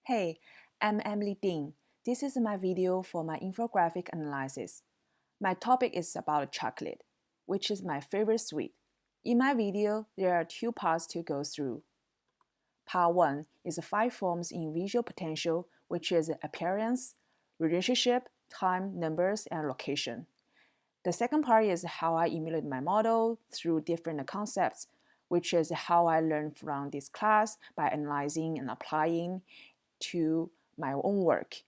Hey, I'm Emily Dean. This is my video for my infographic analysis. My topic is about chocolate, which is my favorite sweet. In my video, there are two parts to go through. Part 1 is 5 forms in visual potential, which is appearance, relationship, time, numbers, and location. The second part is how I emulate my model through different concepts, which is how I learned from this class by analyzing and applying to my own work.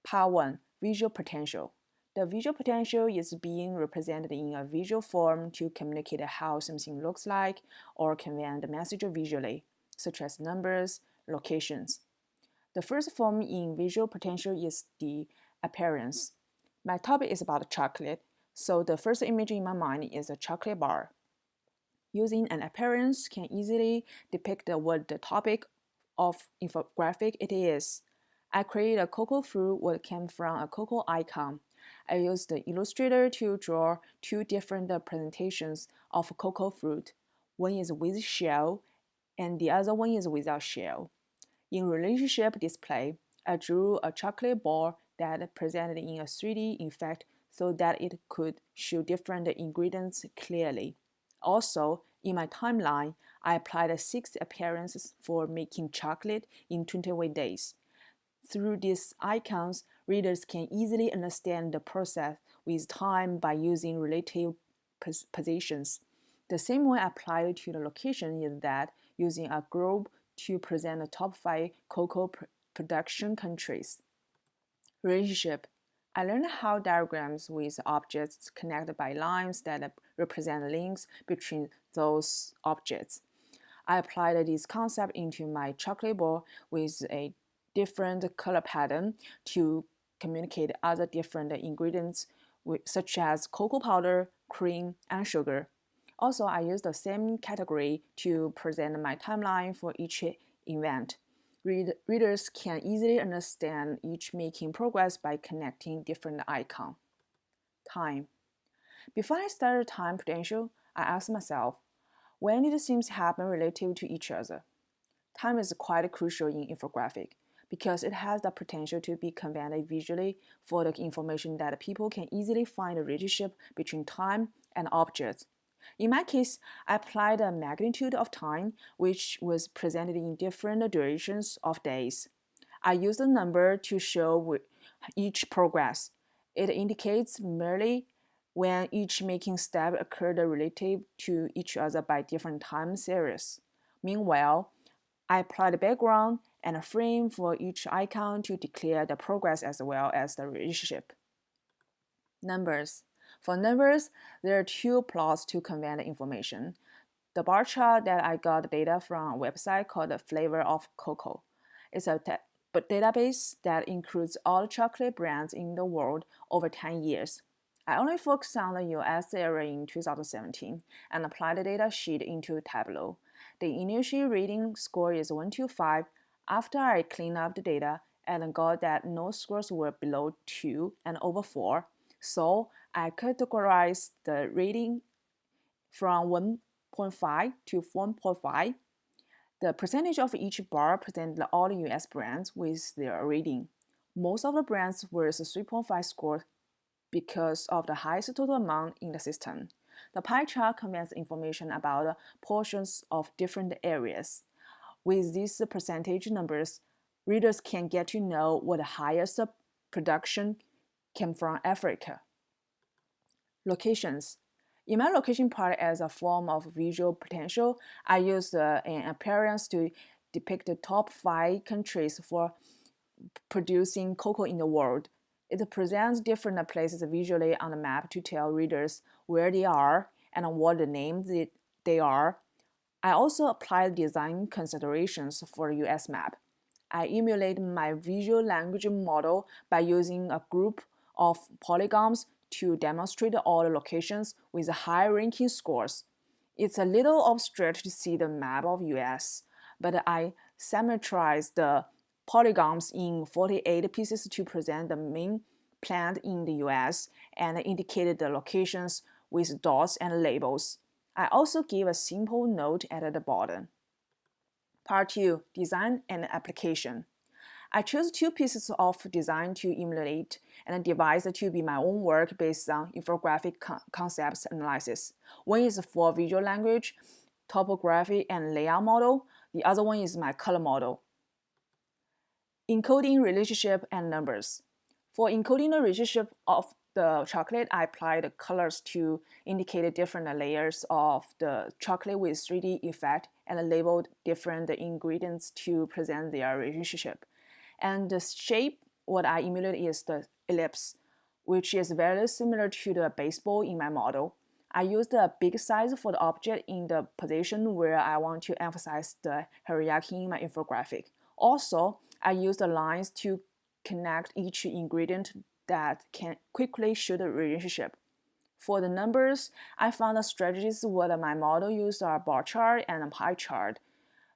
Part 1 Visual Potential. The visual potential is being represented in a visual form to communicate how something looks like or convey the message visually, such as numbers, locations. The first form in visual potential is the appearance. My topic is about chocolate, so the first image in my mind is a chocolate bar. Using an appearance can easily depict what the topic of infographic it is. I created a cocoa fruit what came from a cocoa icon. I used the Illustrator to draw two different presentations of cocoa fruit. One is with shell and the other one is without shell. In relationship display, I drew a chocolate ball that presented in a 3D effect so that it could show different ingredients clearly. Also, in my timeline, I applied 6 appearances for making chocolate in 21 days. Through these icons, readers can easily understand the process with time by using relative positions. The same way applied to the location is that using a globe to present the top 5 cocoa production countries. Relationship. I learned how diagrams with objects connected by lines that represent links between those objects. I applied this concept into my chocolate ball with a different color pattern to communicate other different ingredients such as cocoa powder, cream, and sugar. Also, I used the same category to present my timeline for each event. Readers can easily understand each making progress by connecting different icons. Time. Before I started time potential, I asked myself, when did things happen relative to each other? Time is quite crucial in infographic because it has the potential to be conveyed visually for the information that people can easily find a relationship between time and objects. In my case, I applied a magnitude of time, which was presented in different durations of days. I used a number to show each progress. It indicates merely when each making step occurred relative to each other by different time series. Meanwhile, I applied a background and a frame for each icon to declare the progress as well as the relationship. Numbers. For numbers, there are 2 plots to convey the information. The bar chart that I got data from a website called Flavor of Cocoa. It's a database that includes all chocolate brands in the world over 10 years. I only focused on the US area in 2017 and applied the data sheet into Tableau. The initial rating score is 1 to 5. After I cleaned up the data and got that no scores were below 2 and over 4, so I categorized the rating from 1.5 to 4.5. The percentage of each bar presented all the US brands with their rating. Most of the brands were 3.5 score because of the highest total amount in the system. The pie chart conveys information about portions of different areas. With these percentage numbers, readers can get to know what the highest production came from Africa. Locations. In my location part as a form of visual potential, I used an appearance to depict the top 5 countries for producing cocoa in the world. It presents different places visually on the map to tell readers where they are and what the names they are. I also applied design considerations for the US map. I emulated my visual language model by using a group of polygons to demonstrate all the locations with high ranking scores. It's a little abstract to see the map of US, but I symmetrized the polygons in 48 pieces to present the main plant in the US and indicated the locations with dots and labels. I also gave a simple note at the bottom. Part 2. Design and application. I chose two pieces of design to emulate and devised to be my own work based on infographic concepts analysis. One is for visual language, topography, and layout model. The other one is my color model. Encoding relationship and numbers. For encoding the relationship of the chocolate, I applied the colors to indicate different layers of the chocolate with 3D effect and labeled different ingredients to present their relationship. And the shape, what I emulated is the ellipse, which is very similar to the baseball in my model. I used a big size for the object in the position where I want to emphasize the hierarchy in my infographic. Also, I used the lines to connect each ingredient that can quickly show the relationship. For the numbers, I found the strategies what my model used are bar chart and a pie chart.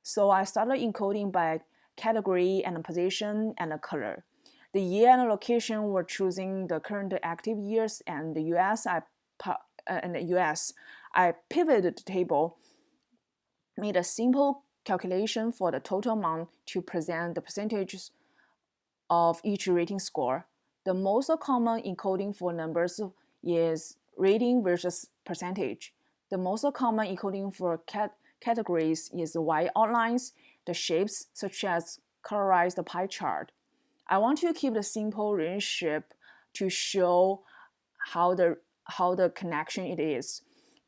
So I started encoding by category and position and color. The year and location were choosing the current active years, and the US, I pivoted the table, made a simple calculation for the total amount to present the percentages of each rating score. The most common encoding for numbers is rating versus percentage. The most common encoding for categories is white outlines, the shapes such as colorized pie chart. I want to keep the simple relationship to show how the connection it is.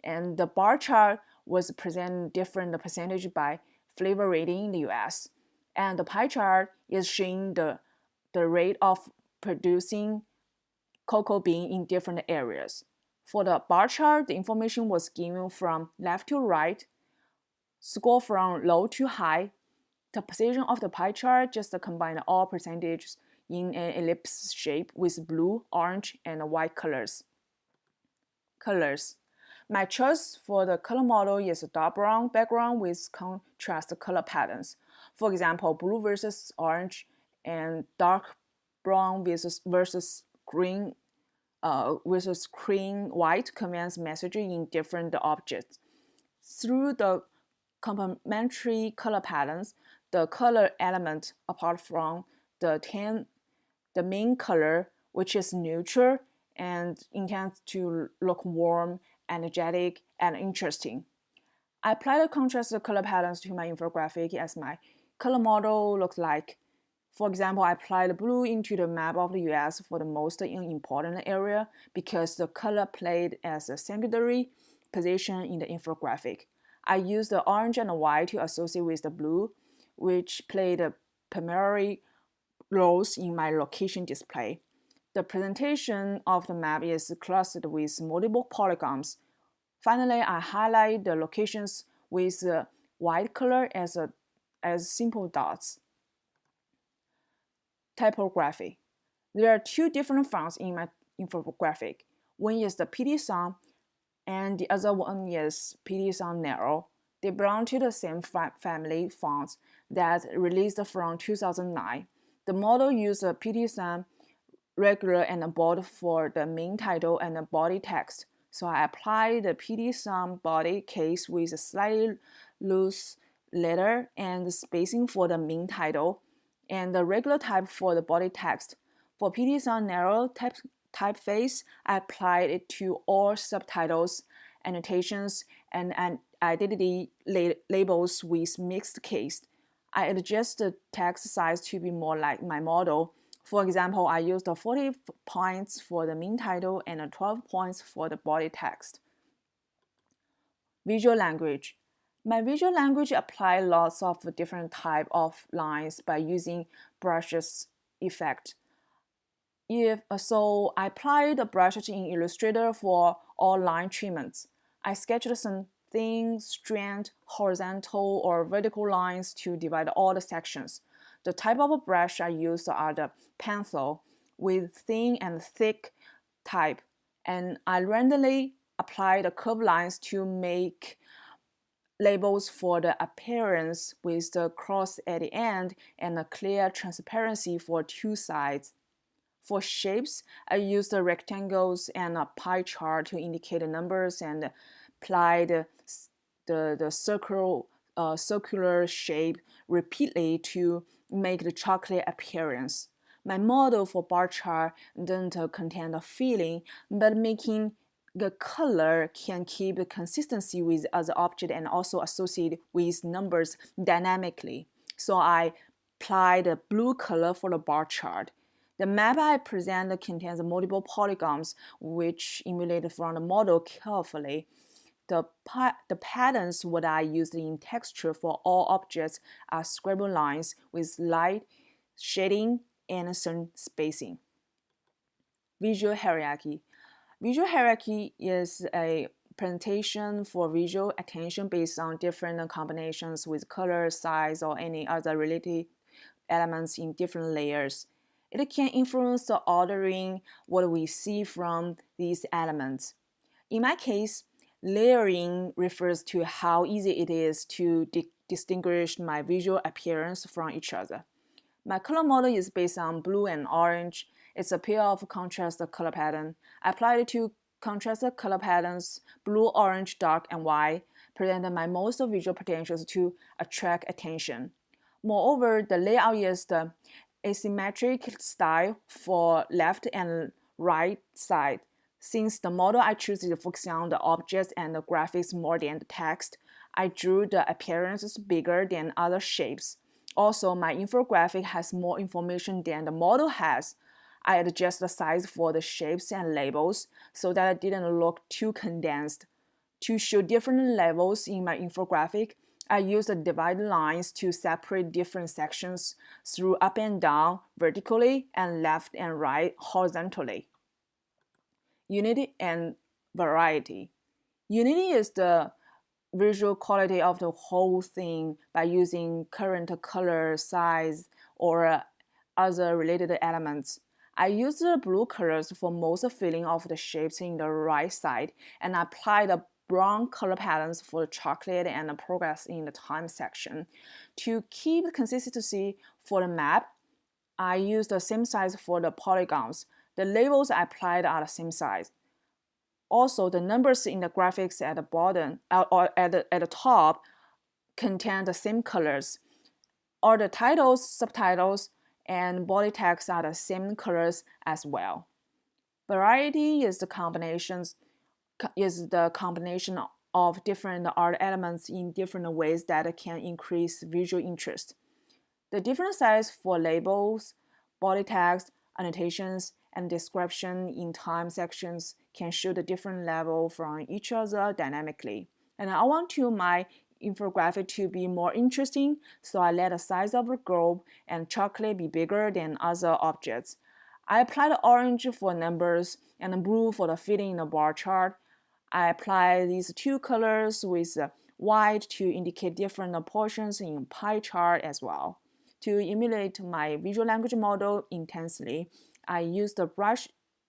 And the bar chart was present different percentage by flavor rating in the US. And the pie chart is showing the rate of producing cocoa bean in different areas. For the bar chart, the information was given from left to right, score from low to high. The position of the pie chart just combined all percentages in an ellipse shape with blue, orange, and white colors. My choice for the color model is a dark brown background with contrast color patterns. For example, blue versus orange and dark brown versus green versus cream white conveys messaging in different objects. Through the complementary color patterns, the color element apart from the main color, which is neutral and intends to look warm, energetic, and interesting. I apply the contrasted color patterns to my infographic as my color model looks like. For example, I applied blue into the map of the US for the most important area because the color played as a secondary position in the infographic. I used the orange and the white to associate with the blue, which played primary roles in my location display. The presentation of the map is clustered with multiple polygons. Finally, I highlight the locations with white color as simple dots. Typography. There are two different fonts in my infographic. One is the PD Sun, and the other one is PD Sun Narrow. They belong to the same family fonts that released from 2009. The model used a PD Sun regular and bold for the main title and the body text. So I applied the PD Sun body case with a slightly loose letter and spacing for the main title, and the regular type for the body text. For PD Sun Narrow typeface, I applied it to all subtitles, annotations, and identity labels with mixed case. I adjust the text size to be more like my model. For example, I used 40 points for the main title and 12 points for the body text. Visual language. My visual language apply lots of different type of lines by using brushes effect. So I applied the brushes in Illustrator for all line treatments. I sketched some thin, straight, horizontal, or vertical lines to divide all the sections. The type of brush I used are the pencil with thin and thick type, and I randomly applied the curved lines to make labels for the appearance with the cross at the end and a clear transparency for two sides. For shapes, I used the rectangles and a pie chart to indicate the numbers and applied the circle circular shape repeatedly to make the chocolate appearance. My model for bar chart doesn't contain the filling, but making the color can keep the consistency with other object and also associate with numbers dynamically. So I apply the blue color for the bar chart. The map I present contains multiple polygons which emulated from the model carefully. The patterns what I used in texture for all objects are scribble lines with light shading and sun spacing. Visual hierarchy. Visual hierarchy is a presentation for visual attention based on different combinations with color, size, or any other related elements in different layers. It can influence the ordering what we see from these elements. In my case, layering refers to how easy it is to distinguish my visual appearance from each other. My color model is based on blue and orange. It's a pair of contrast color pattern. I applied two contrast color patterns, blue, orange, dark, and white, present my most visual potentials to attract attention. Moreover, the layout is the asymmetric style for left and right side. Since the model I choose is focusing on the objects and the graphics more than the text, I drew the appearances bigger than other shapes. Also, my infographic has more information than the model has. I adjust the size for the shapes and labels so that it didn't look too condensed. To show different levels in my infographic, I use the divided lines to separate different sections through up and down vertically and left and right horizontally. Unity and variety. Unity is the visual quality of the whole thing by using current color, size, or other related elements. I use the blue colors for most filling of the shapes in the right side and apply the brown color patterns for the chocolate and the progress in the time section. To keep consistency for the map, I use the same size for the polygons. The labels I applied are the same size. Also, the numbers in the graphics at the bottom or at the top contain the same colors. All the titles, subtitles, and body text are the same colors as well. Variety is the combination of different art elements in different ways that can increase visual interest. The different size for labels, body text, annotations, and description in time sections can show the different level from each other dynamically. And I want my infographic to be more interesting, so I let the size of the globe and chocolate be bigger than other objects. I applied orange for numbers and blue for the filling in the bar chart. I apply these two colors with white to indicate different portions in pie chart as well. To emulate my visual language model intensely, I use the brush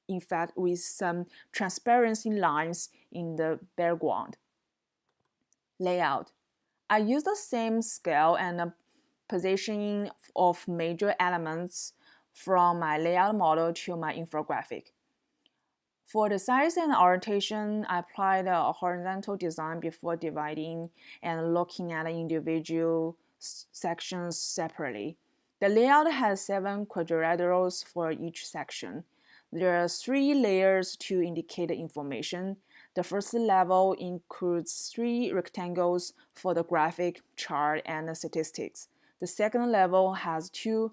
effect with some transparency lines in the background. Layout. I use the same scale and positioning of major elements from my layout model to my infographic. For the size and orientation, I applied a horizontal design before dividing and looking at individual sections separately. The layout has 7 quadrilaterals for each section. There are 3 layers to indicate the information. The first level includes 3 rectangles for the graphic, chart, and the statistics. The second level has 2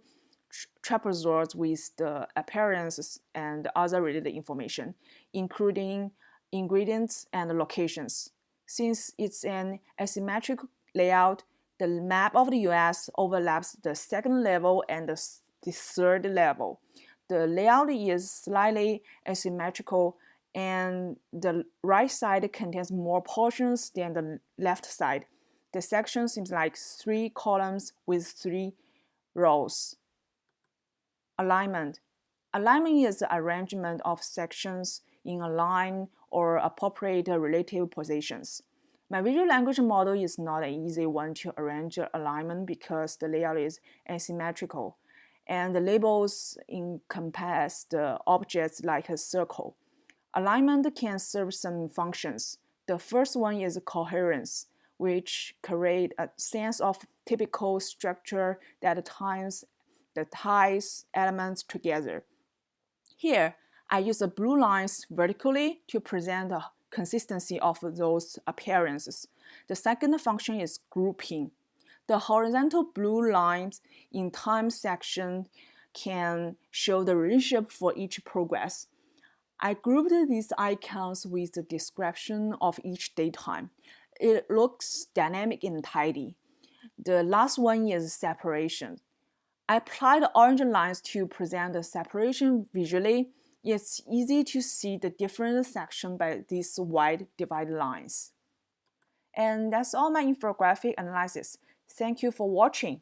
trapezoids with the appearances and other related information, including ingredients and locations. Since it's an asymmetric layout, the map of the US overlaps the second level and the third level. The layout is slightly asymmetrical, and the right side contains more portions than the left side. The section seems like 3 columns with 3 rows. Alignment. Alignment is the arrangement of sections in a line or appropriate relative positions. My visual language model is not an easy one to arrange alignment because the layout is asymmetrical, and the labels encompass the objects like a circle. Alignment can serve some functions. The first one is coherence. which create a sense of typical structure that ties elements together. Here, I use the blue lines vertically to present the consistency of those appearances. The second function is grouping. The horizontal blue lines in time section can show the relationship for each progress. I grouped these icons with the description of each datetime. It looks dynamic and tidy. The last one is separation. I applied orange lines to present the separation visually. It's easy to see the different sections by these white divided lines. And that's all my infographic analysis. Thank you for watching.